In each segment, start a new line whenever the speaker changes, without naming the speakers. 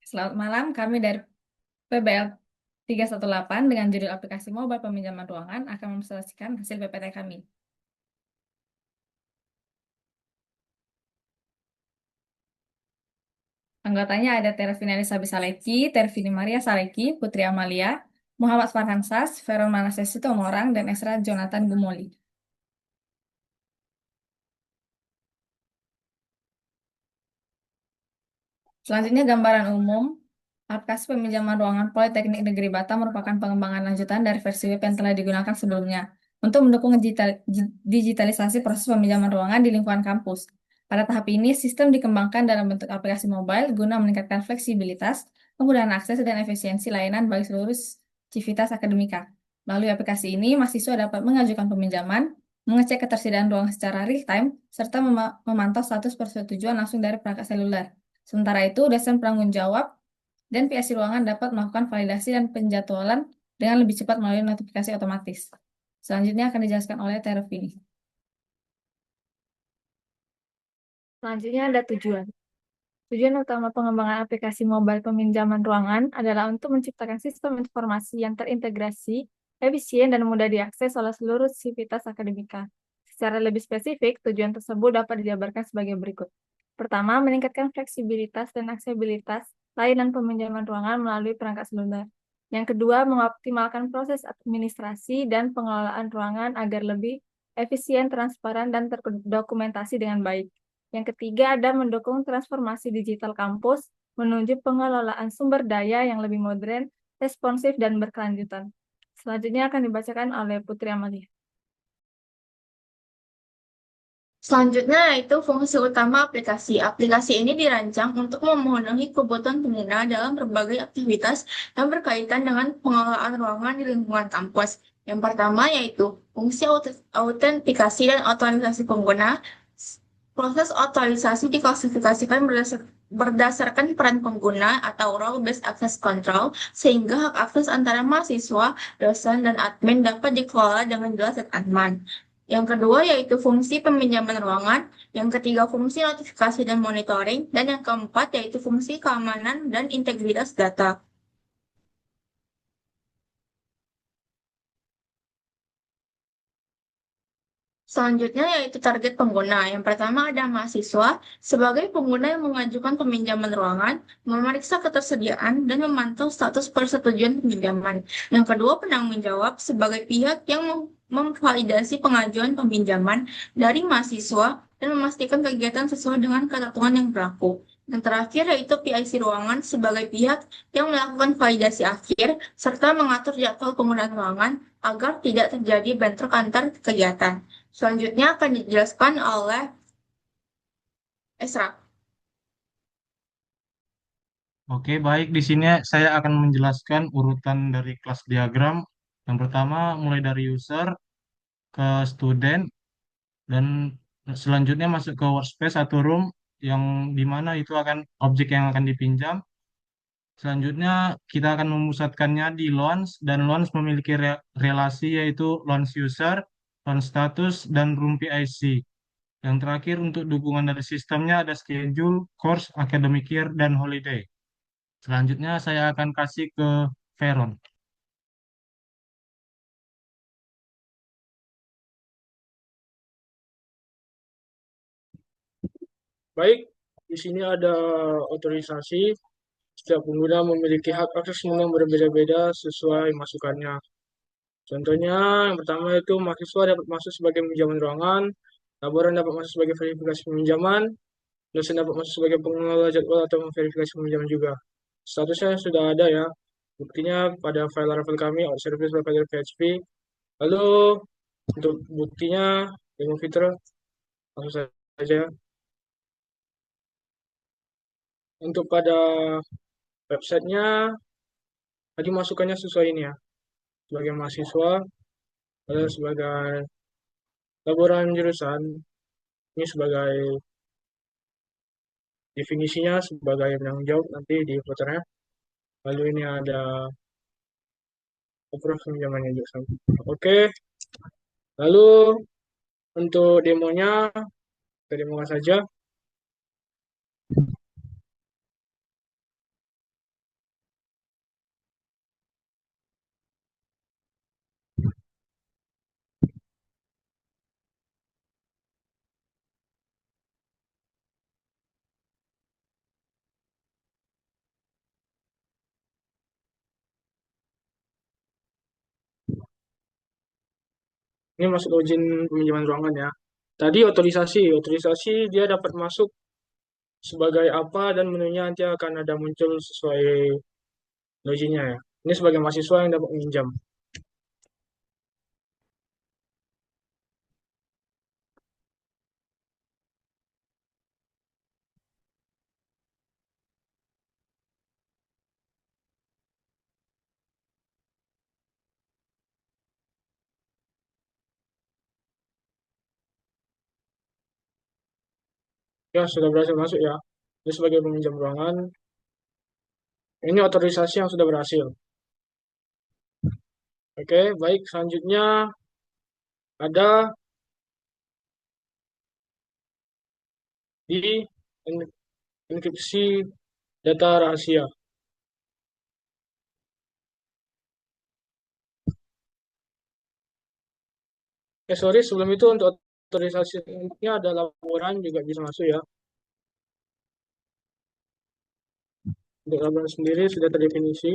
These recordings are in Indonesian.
Selamat malam, kami dari PBL 318 dengan judul aplikasi mobile peminjaman ruangan akan mempresentasikan hasil PPT kami. Anggotanya ada Tervina Elizabeth Saleki, Tervini Maria Saleki, Putri Amalia, Muhammad Farhan Sas, Veron Manasesi Tomorang, dan Esra Jonathan Gumoli. Selanjutnya gambaran umum. Aplikasi peminjaman ruangan Politeknik Negeri Batam merupakan pengembangan lanjutan dari versi web yang telah digunakan sebelumnya untuk mendukung digitalisasi proses peminjaman ruangan di lingkungan kampus. Pada tahap ini, sistem dikembangkan dalam bentuk aplikasi mobile guna meningkatkan fleksibilitas, kemudahan akses, dan efisiensi layanan bagi seluruh civitas akademika. Melalui aplikasi ini, mahasiswa dapat mengajukan peminjaman, mengecek ketersediaan ruang secara real-time, serta memantau status persetujuan langsung dari perangkat seluler. Sementara itu, dosen penanggung jawab dan PSI ruangan dapat melakukan validasi dan penjadwalan dengan lebih cepat melalui notifikasi otomatis. Selanjutnya akan dijelaskan oleh Tervini. Selanjutnya ada tujuan. Tujuan utama pengembangan aplikasi mobile peminjaman ruangan adalah untuk menciptakan sistem informasi yang terintegrasi, efisien, dan mudah diakses oleh seluruh sivitas akademika. Secara lebih spesifik, tujuan tersebut dapat dijabarkan sebagai berikut. Pertama, meningkatkan fleksibilitas dan aksesibilitas layanan peminjaman ruangan melalui perangkat seluler. Yang kedua, mengoptimalkan proses administrasi dan pengelolaan ruangan agar lebih efisien, transparan, dan terdokumentasi dengan baik. Yang ketiga ada mendukung transformasi digital kampus menuju pengelolaan sumber daya yang lebih modern, responsif, dan berkelanjutan. Selanjutnya akan dibacakan oleh Putri Amalia.
Selanjutnya yaitu fungsi utama aplikasi. Aplikasi ini dirancang untuk memenuhi kebutuhan pengguna dalam berbagai aktivitas yang berkaitan dengan pengelolaan ruangan di lingkungan kampus. Yang pertama yaitu fungsi autentikasi dan otorisasi pengguna. Proses otorisasi diklasifikasikan berdasarkan peran pengguna atau role-based access control, sehingga hak akses antara mahasiswa, dosen, dan admin dapat dikelola dengan jelas dan aman. Yang kedua yaitu fungsi peminjaman ruangan, yang ketiga fungsi notifikasi dan monitoring, dan yang keempat yaitu fungsi keamanan dan integritas data. Selanjutnya yaitu target pengguna. Yang pertama ada mahasiswa sebagai pengguna yang mengajukan peminjaman ruangan, memeriksa ketersediaan, dan memantau status persetujuan peminjaman. Yang kedua penanggung jawab sebagai pihak yang memvalidasi pengajuan peminjaman dari mahasiswa dan memastikan kegiatan sesuai dengan ketentuan yang berlaku. Yang terakhir yaitu PIC ruangan sebagai pihak yang melakukan validasi akhir serta mengatur jadwal penggunaan ruangan agar tidak terjadi bentrok antar kegiatan. Selanjutnya akan dijelaskan oleh Esra.
Oke, baik. Di sini saya akan menjelaskan urutan dari kelas diagram. Yang pertama, mulai dari user ke student, dan selanjutnya masuk ke workspace atau room, yang di mana itu akan objek yang akan dipinjam. Selanjutnya, kita akan memusatkannya di launch, dan launch memiliki relasi yaitu launch user, launch status, dan room PIC. Yang terakhir, untuk dukungan dari sistemnya ada schedule, course, academic year, dan holiday. Selanjutnya saya akan kasih ke Veron.
Baik, di sini ada otorisasi. Setiap pengguna memiliki hak akses yang berbeda-beda sesuai masukannya. Contohnya, yang pertama itu mahasiswa dapat masuk sebagai pinjaman ruangan, laboran dapat masuk sebagai verifikasi peminjaman, dosen dapat masuk sebagai pengelola jadwal atau memverifikasi peminjaman juga. Statusnya sudah ada ya, buktinya pada file Laravel kami, outservice Laravel PHP. Lalu untuk buktinya, demo fitur, langsung saja. Untuk pada websitenya, tadi masukannya sesuai ini ya, sebagai mahasiswa, lalu sebagai laboran jurusan, ini sebagai definisinya sebagai penanggung jawab nanti di footernya. Lalu ini ada approve pinjamannya juga. Oke, lalu untuk demonya, kita demokan saja. Ini masuk login peminjaman ruangan ya. Tadi otorisasi. Otorisasi dia dapat masuk sebagai apa dan menunya nanti akan ada muncul sesuai loginnya ya. Ini sebagai mahasiswa yang dapat meminjam. Ya, sudah berhasil masuk ya. Ini sebagai peminjam ruangan. Ini otorisasi yang sudah berhasil. Oke, baik. Selanjutnya ada di enkripsi data rahasia. Sorry, sebelum itu untuk otorisasi selanjutnya ada laporan juga bisa masuk ya. Untuk laporan sendiri sudah terdefinisi.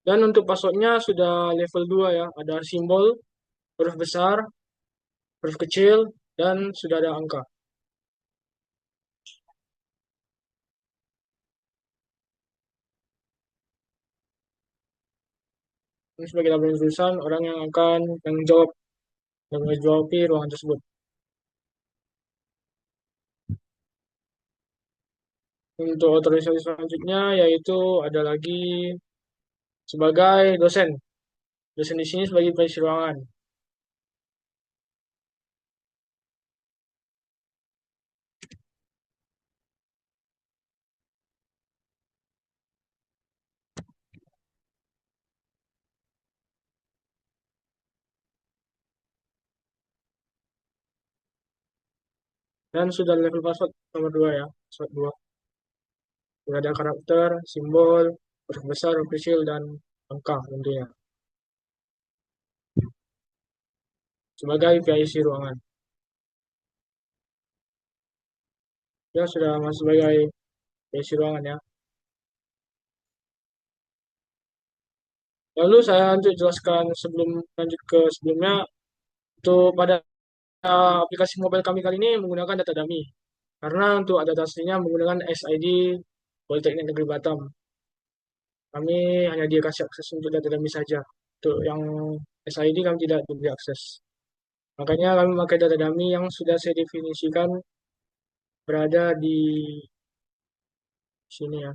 Dan untuk passwordnya sudah level 2 ya. Ada simbol, huruf besar, huruf kecil, dan sudah ada angka. Ini sebagai laporan tulisan orang yang akan tanggung jawab dan menjawab ruangan tersebut. Untuk otorisasi selanjutnya yaitu ada lagi sebagai dosen. Dosen di sini sebagai pengisi ruangan. Dan sudah level password nomor 2 ya. Password 2. Sudah ada karakter, simbol, huruf besar, huruf kecil, dan angka tentunya. Sebagai PIC ruangan. Ya, sudah masuk sebagai PIC ruangan ya. Lalu saya lanjut jelaskan sebelum lanjut ke sebelumnya. Untuk pada aplikasi mobile kami kali ini menggunakan data dummy. Karena untuk data aslinya menggunakan SID Politeknik Negeri Batam. Kami hanya dikasih akses untuk data dummy saja. Untuk yang SID kami tidak diberi akses. Makanya kami memakai data dummy yang sudah saya definisikan berada di sini ya.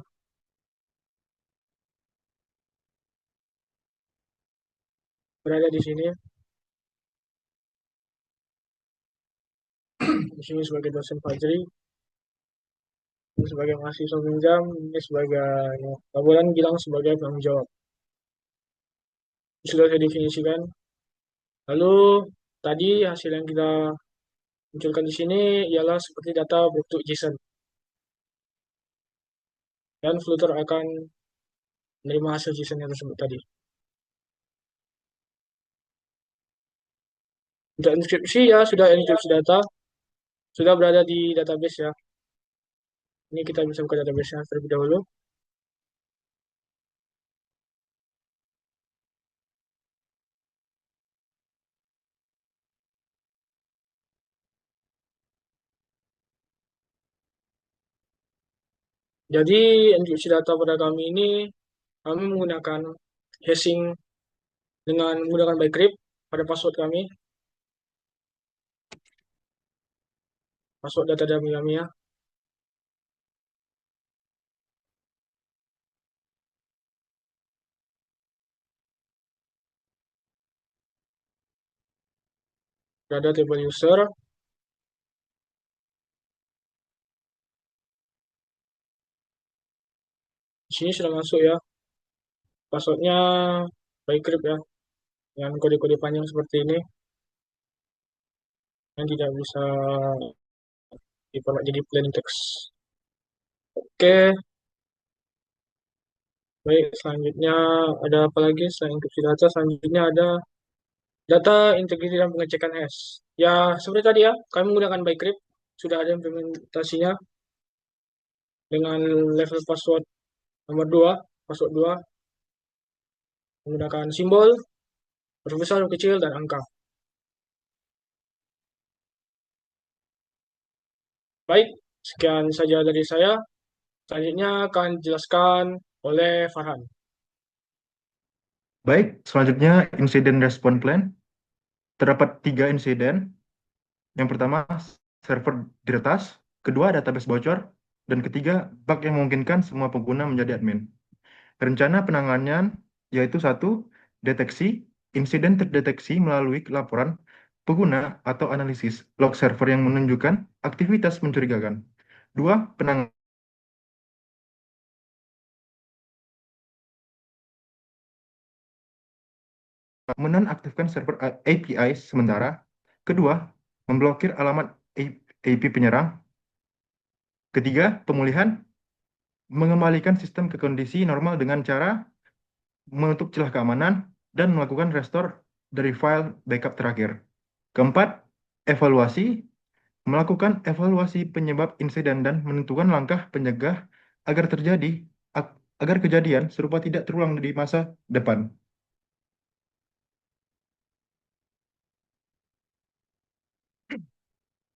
Berada di sini. Di sini sebagai dosen Fajri. Ini sebagai mahasiswa pinjam. Ini sebagai laporan bilang sebagai penanggung jawab. Sudah saya definisikan. Lalu tadi hasil yang kita munculkan di sini ialah seperti data bentuk JSON. Dan Flutter akan menerima hasil JSON yang tersebut tadi. Untuk inskripsi ya sudah inskripsi data, sudah berada di database ya. Ini kita bisa buka database-nya terlebih dahulu. Jadi inskripsi data pada kami ini, kami menggunakan hashing dengan menggunakan bytecrypt pada password kami. Password data dummy kami ya. Ada table user. Di sini sudah masuk ya. Passwordnya bytecrypt ya. Dengan kode-kode panjang seperti ini. Yang tidak bisa diformat jadi plain text. Oke. Baik, selanjutnya ada apa lagi selain enkripsi data? Selanjutnya ada data integriti dan pengecekan hash. Ya, seperti tadi ya, kami menggunakan bytecrypt. Sudah ada implementasinya. dengan level password nomor 2, password 2, menggunakan simbol, huruf besar, huruf kecil, dan angka. Baik, sekian saja dari saya. Selanjutnya akan dijelaskan oleh Farhan.
Baik, selanjutnya insiden respon plan. Terdapat 3 insiden. Yang pertama, server diretas. Kedua, database bocor. Dan ketiga, bug yang memungkinkan semua pengguna menjadi admin. Rencana penanganan yaitu satu, deteksi. Insiden terdeteksi melalui laporan pengguna atau analisis log server yang menunjukkan aktivitas mencurigakan. Dua, penanganan menonaktifkan server API sementara. Kedua, memblokir alamat IP penyerang. Ketiga, pemulihan, mengembalikan sistem ke kondisi normal dengan cara menutup celah keamanan dan melakukan restore dari file backup terakhir. Keempat, evaluasi, melakukan evaluasi penyebab insiden dan menentukan langkah penyegah agar agar kejadian serupa tidak terulang di masa depan.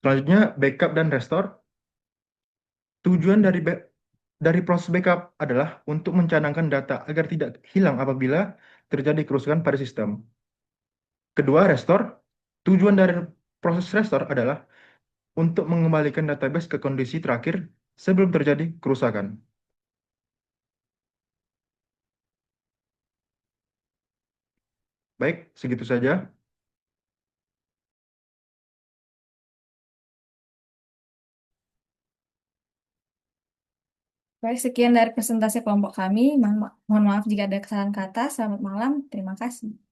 Selanjutnya, backup dan restore. Tujuan dari proses backup adalah untuk mencanangkan data agar tidak hilang apabila terjadi kerusakan pada sistem. Kedua, restore. Tujuan dari proses restore adalah untuk mengembalikan database ke kondisi terakhir sebelum terjadi kerusakan. Baik, segitu saja.
Baik, sekian dari presentasi kelompok kami. Mohon maaf jika ada kesalahan kata. Selamat malam. Terima kasih.